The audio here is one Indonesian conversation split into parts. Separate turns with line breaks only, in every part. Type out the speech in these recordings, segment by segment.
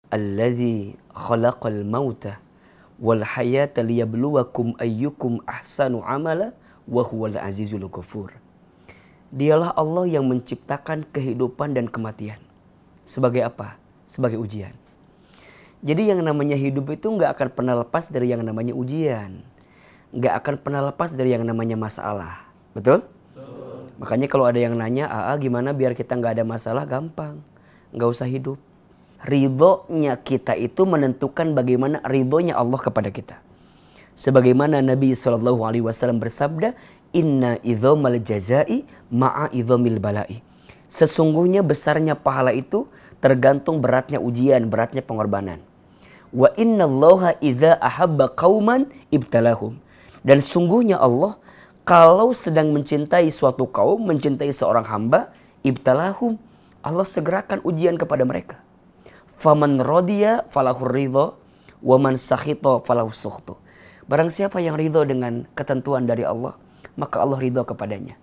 Alladzi khalaqal mauta wal hayata liyabluwakum ayyukum ahsanu amala wa huwal azizul ghafur. Dialah Allah yang menciptakan kehidupan dan kematian. Sebagai apa? Sebagai ujian. Jadi yang namanya hidup itu nggak akan pernah lepas dari yang namanya ujian. Nggak akan pernah lepas dari yang namanya masalah. Betul? Betul. Makanya kalau ada yang nanya, gimana biar kita nggak ada masalah? Gampang. Nggak usah hidup. Ridhonya kita itu menentukan bagaimana ridhonya Allah kepada kita. Sebagaimana Nabi SAW bersabda, Inna idhomal jazai ma'a idhomil balai. Sesungguhnya besarnya pahala itu tergantung beratnya ujian, beratnya pengorbanan. Wa inna allaha idha ahabba qawman ibtalahum. Dan sungguhnya Allah kalau sedang mencintai suatu kaum, mencintai seorang hamba, ibtalahum, Allah segerakan ujian kepada mereka. Faman radiya falahur ridho, wa man sakhita falahu sukhtu. Barang siapa yang ridho dengan ketentuan dari Allah, maka Allah ridho kepadanya.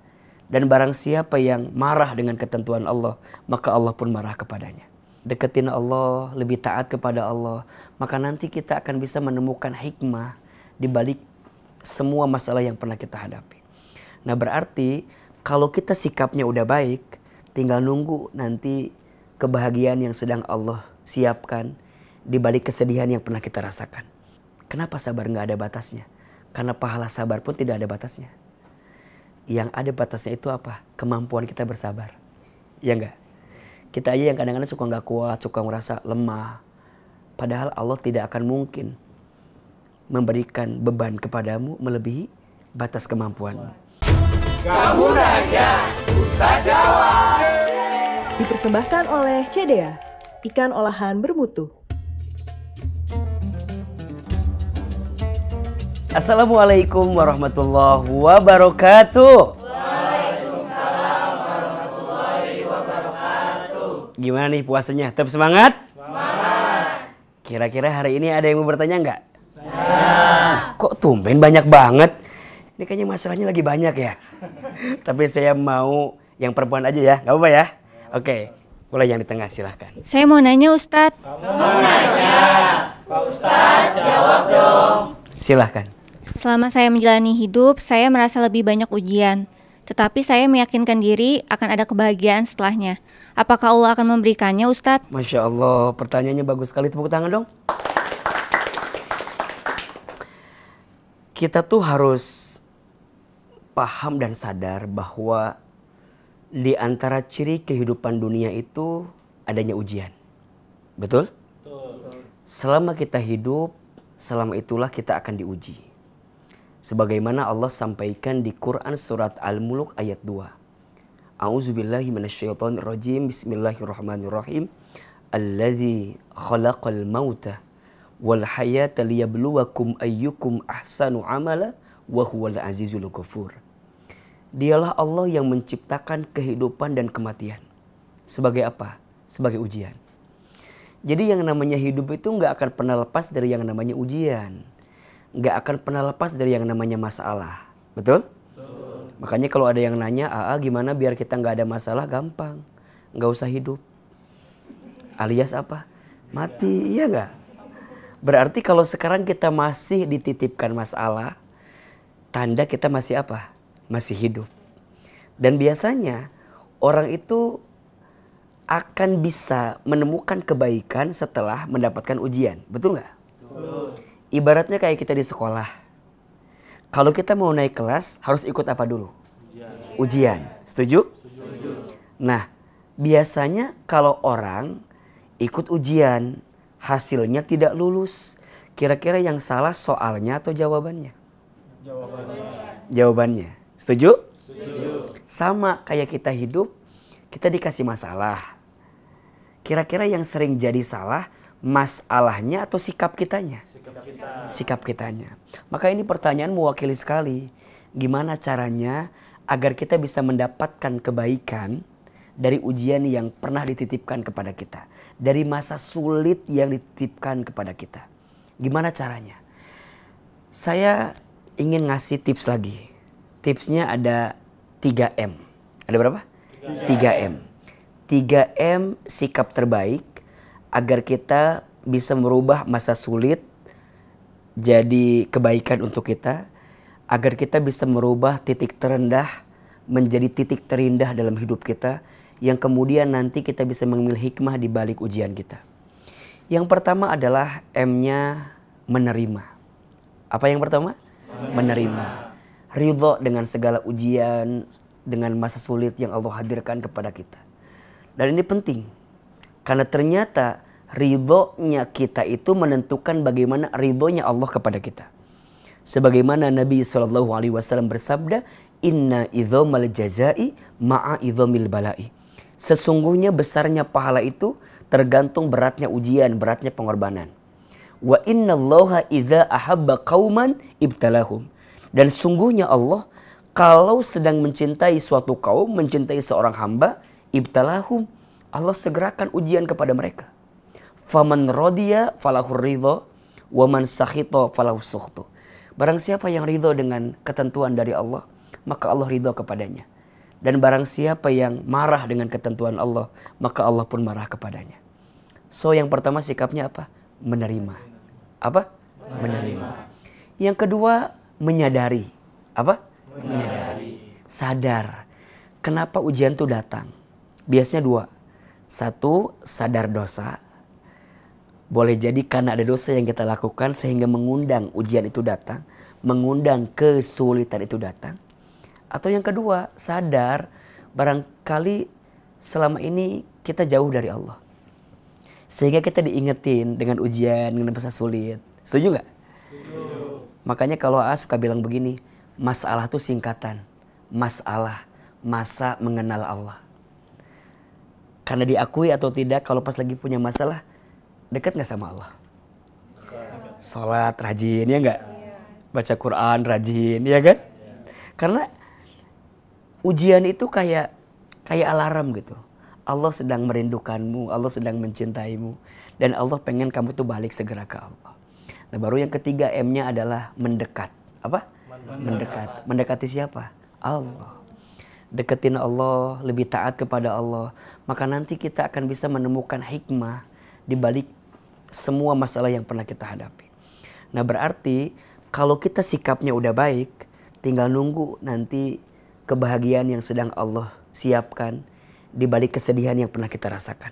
Dan barang siapa yang marah dengan ketentuan Allah, maka Allah pun marah kepadanya. Deketin Allah, lebih taat kepada Allah, maka nanti kita akan bisa menemukan hikmah di balik semua masalah yang pernah kita hadapi. Nah berarti kalau kita sikapnya udah baik, tinggal nunggu nanti kebahagiaan yang sedang Allah siapkan di balik kesedihan yang pernah kita rasakan. Kenapa sabar nggak ada batasnya? Karena pahala sabar pun tidak ada batasnya. Yang ada batasnya itu apa? Kemampuan kita bersabar. Ya enggak? Kita aja yang kadang-kadang suka nggak kuat, suka merasa lemah. Padahal Allah tidak akan mungkin memberikan beban kepadamu melebihi batas kemampuanmu.
Kamu nanya, Ustaz jawab.
Dipersembahkan oleh CDA, ikan olahan bermutu.
Assalamualaikum warahmatullahi wabarakatuh.
Waalaikumsalam warahmatullahi wabarakatuh.
Gimana nih puasanya? Tetap semangat?
Semangat.
Kira-kira hari ini ada yang mau bertanya nggak? Kok tumben banyak banget? Ini kayaknya masalahnya lagi banyak ya. Tapi saya mau yang perempuan aja ya, nggak apa-apa ya? Oke, boleh yang di tengah silahkan.
Saya mau nanya Ustadz.
Kamu mau nanya, Pak Ustadz jawab dong.
Silahkan.
Selama saya menjalani hidup, saya merasa lebih banyak ujian. Tetapi saya meyakinkan diri akan ada kebahagiaan setelahnya. Apakah Allah akan memberikannya Ustadz?
Masya Allah, pertanyaannya bagus sekali. Tepuk tangan dong. Kita tuh harus paham dan sadar bahwa di antara ciri kehidupan dunia itu adanya ujian. Betul? Betul. Selama kita hidup, selama itulah kita akan diuji. Sebagaimana Allah sampaikan di Quran surat Al-Mulk ayat 2. A'udzubillahi minasyaitonirrajim. Bismillahirrahmanirrahim. Alladzi khalaqal mauta wal hayata liyabluwakum ayyukum ahsanu amala wa huwal azizul ghafur. Dialah Allah yang menciptakan kehidupan dan kematian. Sebagai apa? Sebagai ujian. Jadi yang namanya hidup itu nggak akan pernah lepas dari yang namanya ujian. Nggak akan pernah lepas dari yang namanya masalah. Betul? Betul. Makanya kalau ada yang nanya, gimana biar kita nggak ada masalah? Gampang. Nggak usah hidup. Alias apa? Mati, iya nggak? Berarti kalau sekarang kita masih dititipkan masalah, tanda kita masih apa? Masih hidup. Dan biasanya orang itu akan bisa menemukan kebaikan setelah mendapatkan ujian. Betul nggak? Betul. Ibaratnya kayak kita di sekolah. Kalau kita mau naik kelas harus ikut apa dulu? Ujian. Setuju? Setuju. Nah, biasanya kalau orang ikut ujian, hasilnya tidak lulus. Kira-kira yang salah soalnya atau jawabannya? Jawabannya. Setuju? Setuju. Sama kayak kita hidup, kita dikasih masalah. Kira-kira yang sering jadi salah, masalahnya atau sikap kitanya? Sikap kitanya. Maka ini pertanyaan mewakili sekali. Gimana caranya agar kita bisa mendapatkan kebaikan dari ujian yang pernah dititipkan kepada kita, dari masa sulit yang dititipkan kepada kita? Gimana caranya? Saya ingin ngasih tips lagi. Tipsnya ada 3M. Ada berapa? 3M. 3M sikap terbaik agar kita bisa merubah masa sulit jadi kebaikan untuk kita, agar kita bisa merubah titik terendah menjadi titik terindah dalam hidup kita, yang kemudian nanti kita bisa mengambil hikmah di balik ujian kita. Yang pertama adalah M-nya menerima. Apa yang pertama? Menerima. Ridho dengan segala ujian, dengan masa sulit yang Allah hadirkan kepada kita. Dan ini penting, karena ternyata ridhonya kita itu menentukan bagaimana ridhonya Allah kepada kita. Sebagaimana Nabi SAW bersabda, Inna idhomal jazai ma'a idhomil balai. Sesungguhnya besarnya pahala itu tergantung beratnya ujian, beratnya pengorbanan. Wa inna allaha idha ahabba qauman ibtalahum. Dan sungguhnya Allah kalau sedang mencintai suatu kaum, mencintai seorang hamba, ibtalahum, Allah segerakan ujian kepada mereka. Faman radiya falahur ridho, wa man sakhita falahu sukhtu. Barang siapa yang ridho dengan ketentuan dari Allah, maka Allah ridho kepadanya. Dan barang siapa yang marah dengan ketentuan Allah, maka Allah pun marah kepadanya. So yang pertama sikapnya apa? Menerima. Apa? Menerima. Yang kedua, menyadari. Apa? Menyadari. Sadar. Kenapa ujian itu datang? Biasanya dua. Satu, sadar dosa. Boleh jadi karena ada dosa yang kita lakukan sehingga mengundang ujian itu datang, mengundang kesulitan itu datang. Atau yang kedua, sadar barangkali selama ini kita jauh dari Allah, sehingga kita diingetin dengan ujian, dengan masa sulit. Setuju gak? Setuju. Makanya kalau suka bilang begini, masalah itu singkatan. Masalah, masa mengenal Allah. Karena diakui atau tidak, kalau pas lagi punya masalah, dekat gak sama Allah? Sholat rajin, ya gak? Baca Quran rajin, ya kan? Karena ujian itu kayak alarm gitu. Allah sedang merindukanmu, Allah sedang mencintaimu, dan Allah pengen kamu tuh balik segera ke Allah. Nah, baru yang ketiga, M-nya adalah mendekat. Apa? Mendekat. Mendekati siapa? Allah. Deketin Allah, lebih taat kepada Allah. Maka nanti kita akan bisa menemukan hikmah di balik semua masalah yang pernah kita hadapi. Nah, berarti kalau kita sikapnya udah baik, tinggal nunggu nanti kebahagiaan yang sedang Allah siapkan di balik kesedihan yang pernah kita rasakan.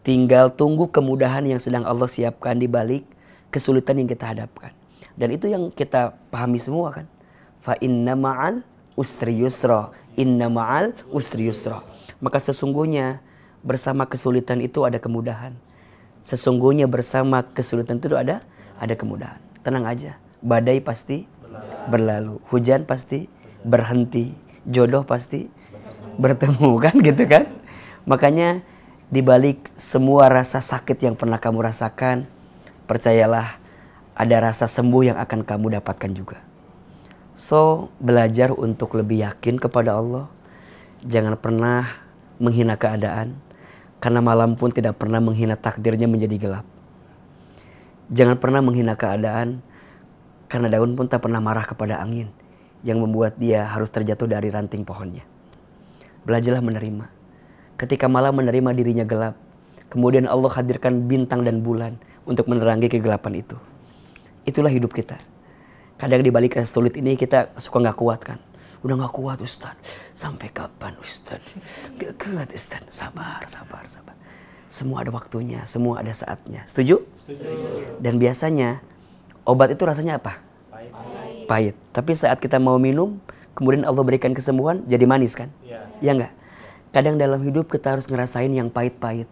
Tinggal tunggu kemudahan yang sedang Allah siapkan di balik kesulitan yang kita hadapkan. Dan itu yang kita pahami semua kan. Fa inna ma'al usri yusra. Inna ma'al usri yusra. Maka sesungguhnya bersama kesulitan itu ada kemudahan. Sesungguhnya bersama kesulitan itu ada kemudahan. Tenang aja. Badai pasti berlalu. Hujan pasti berhenti. Jodoh pasti bertemu kan gitu kan. Makanya di balik semua rasa sakit yang pernah kamu rasakan, percayalah ada rasa sembuh yang akan kamu dapatkan juga. So, belajar untuk lebih yakin kepada Allah. Jangan pernah menghina keadaan, karena malam pun tidak pernah menghina takdirnya menjadi gelap. Jangan pernah menghina keadaan, karena daun pun tak pernah marah kepada angin yang membuat dia harus terjatuh dari ranting pohonnya. Belajarlah menerima. Ketika malam menerima dirinya gelap, kemudian Allah hadirkan bintang dan bulan untuk menerangi kegelapan itu. Itulah hidup kita. Kadang di balik rasa sulit ini kita suka gak kuat kan. Udah gak kuat Ustaz. Sampai kapan Ustaz? Gak kuat Ustaz. Sabar. Semua ada waktunya, semua ada saatnya. Setuju? Setuju. Dan biasanya obat itu rasanya apa? Pahit. Tapi saat kita mau minum, kemudian Allah berikan kesembuhan, jadi manis kan? Ya enggak? Kadang dalam hidup kita harus ngerasain yang pahit-pahit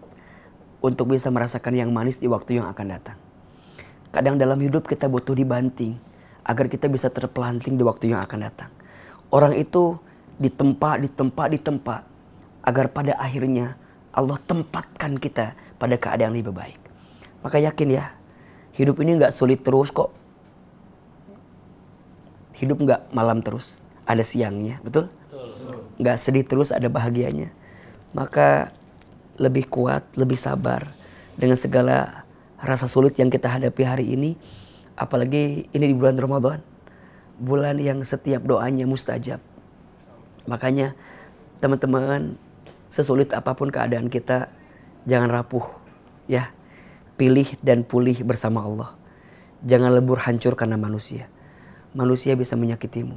untuk bisa merasakan yang manis di waktu yang akan datang. Kadang dalam hidup kita butuh dibanting agar kita bisa terpelanting di waktu yang akan datang. Orang itu ditempa agar pada akhirnya Allah tempatkan kita pada keadaan yang lebih baik. Maka yakin ya, hidup ini gak sulit terus kok. Hidup gak malam terus, ada siangnya, betul? Gak sedih terus, ada bahagianya. Maka lebih kuat, lebih sabar dengan segala rasa sulit yang kita hadapi hari ini. Apalagi ini di bulan Ramadan, bulan yang setiap doanya mustajab. Makanya teman-teman, sesulit apapun keadaan kita, jangan rapuh ya. pilih dan pulih bersama Allah. Jangan lebur hancur karena manusia. Manusia bisa menyakitimu,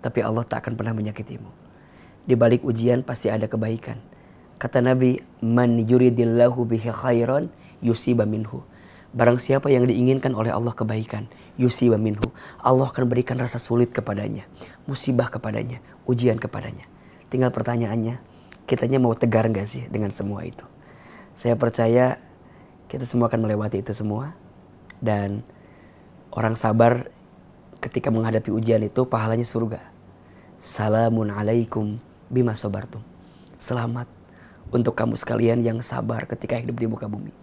tapi Allah tak akan pernah menyakitimu. Di balik ujian pasti ada kebaikan. Kata Nabi, man yuridillahu bihi khairan yusiba minhu. Barang siapa yang diinginkan oleh Allah kebaikan, yusiba minhu, Allah akan berikan rasa sulit kepadanya, musibah kepadanya, ujian kepadanya. Tinggal pertanyaannya, kitanya mau tegar gak sih dengan semua itu? Saya percaya kita semua akan melewati itu semua. Dan orang sabar ketika menghadapi ujian itu pahalanya surga. Salamun alaikum bima sabartum. Selamat untuk kamu sekalian yang sabar ketika hidup di muka bumi.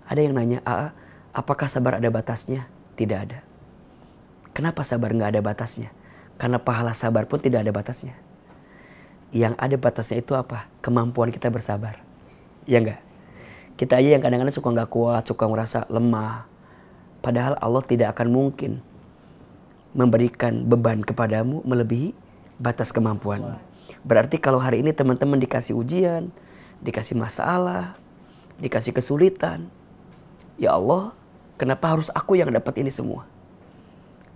Ada yang nanya, apakah sabar ada batasnya? Tidak ada. Kenapa sabar gak ada batasnya? Karena pahala sabar pun tidak ada batasnya. Yang ada batasnya itu apa? Kemampuan kita bersabar. Ya enggak? Kita aja yang kadang-kadang suka gak kuat, suka merasa lemah. Padahal Allah tidak akan mungkin memberikan beban kepadamu melebihi batas kemampuanmu. Berarti kalau hari ini teman-teman dikasih ujian, dikasih masalah, dikasih kesulitan, ya Allah, kenapa harus aku yang dapat ini semua?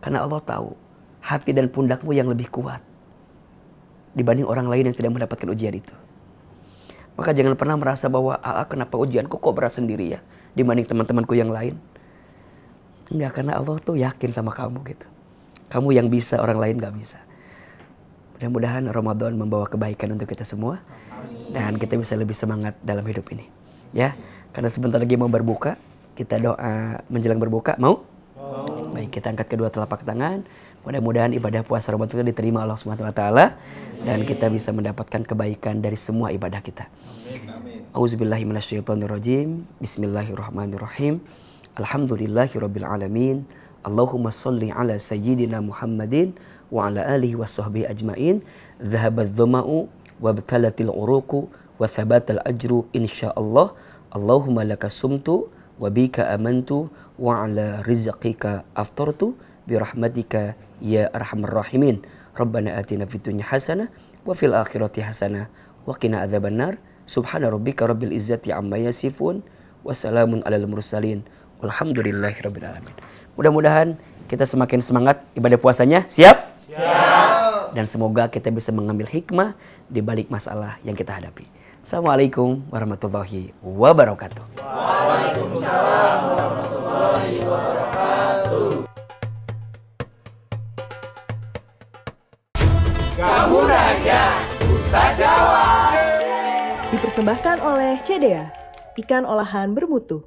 Karena Allah tahu hati dan pundakmu yang lebih kuat dibanding orang lain yang tidak mendapatkan ujian itu. Maka jangan pernah merasa bahwa kenapa ujianku kok berat sendiri ya dibanding teman-temanku yang lain. Enggak, karena Allah tuh yakin sama kamu gitu. Kamu yang bisa, orang lain gak bisa. Mudah-mudahan Ramadan membawa kebaikan untuk kita semua. Dan kita bisa lebih semangat dalam hidup ini. Ya, karena sebentar lagi mau berbuka. Kita doa menjelang berbuka, mau? Baik, kita angkat kedua telapak tangan. Mudah-mudahan ibadah puasa Ramadan itu diterima Allah Subhanahu wa taala dan kita bisa mendapatkan kebaikan dari semua ibadah kita. Auzubillahi minasyaitonirrajim. Bismillahirrahmanirrahim. Alhamdulillahirabbil alamin. Allahumma shalli ala sayyidina Muhammadin wa ala alihi washabbihi ajmain. Dhahabat dhama'u wa btalatil uruqu wa thabatal ajru insyaallah. Allahumma laka sumtu wa bika amantu wa ala rizqika aftartu bi rahmatika ya arhamar rahimin. Rabbana atina fid dunya hasanah wa fil akhirati hasanah wa qina adzabannar. Subhana rabbika rabbil izzati amma yasifun wa salamun alal mursalin walhamdulillahirabbil alamin. Mudah-mudahan kita semakin semangat ibadah puasanya. Siap? Siap. Dan semoga kita bisa mengambil hikmah di balik masalah yang kita hadapi. Assalamualaikum warahmatullahi wabarakatuh.
Waalaikumsalam warahmatullahi wabarakatuh. Kamu nanya, Ustaz jawab.
Dipersembahkan oleh CDA, ikan olahan bermutu.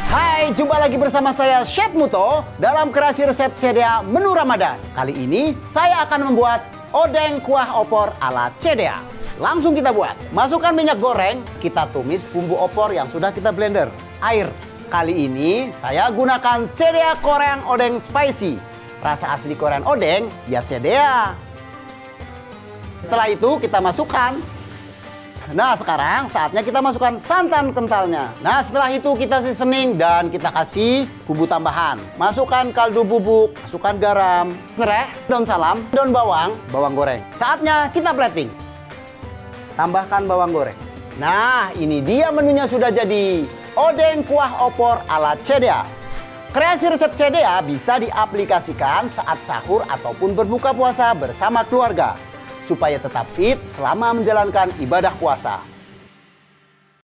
Hai, jumpa lagi bersama saya Chef Muto dalam kreasi resep CDA menu Ramadan. Kali ini saya akan membuat odeng kuah opor ala CDA. Langsung kita buat. Masukkan minyak goreng, kita tumis bumbu opor yang sudah kita blender. Air. Kali ini saya gunakan CDA Korean Odeng Spicy. Rasa asli Korean Odeng biar CDA. Setelah itu kita masukkan. Nah, sekarang saatnya kita masukkan santan kentalnya. Nah, setelah itu kita seasoning dan kita kasih bumbu tambahan. Masukkan kaldu bubuk, masukkan garam, serai, daun salam, daun bawang, bawang goreng. Saatnya kita plating. Tambahkan bawang goreng. Nah, ini dia menunya sudah jadi. Odeng kuah opor ala CDA. Kreasi resep CDA bisa diaplikasikan saat sahur ataupun berbuka puasa bersama keluarga, supaya tetap fit selama menjalankan ibadah puasa.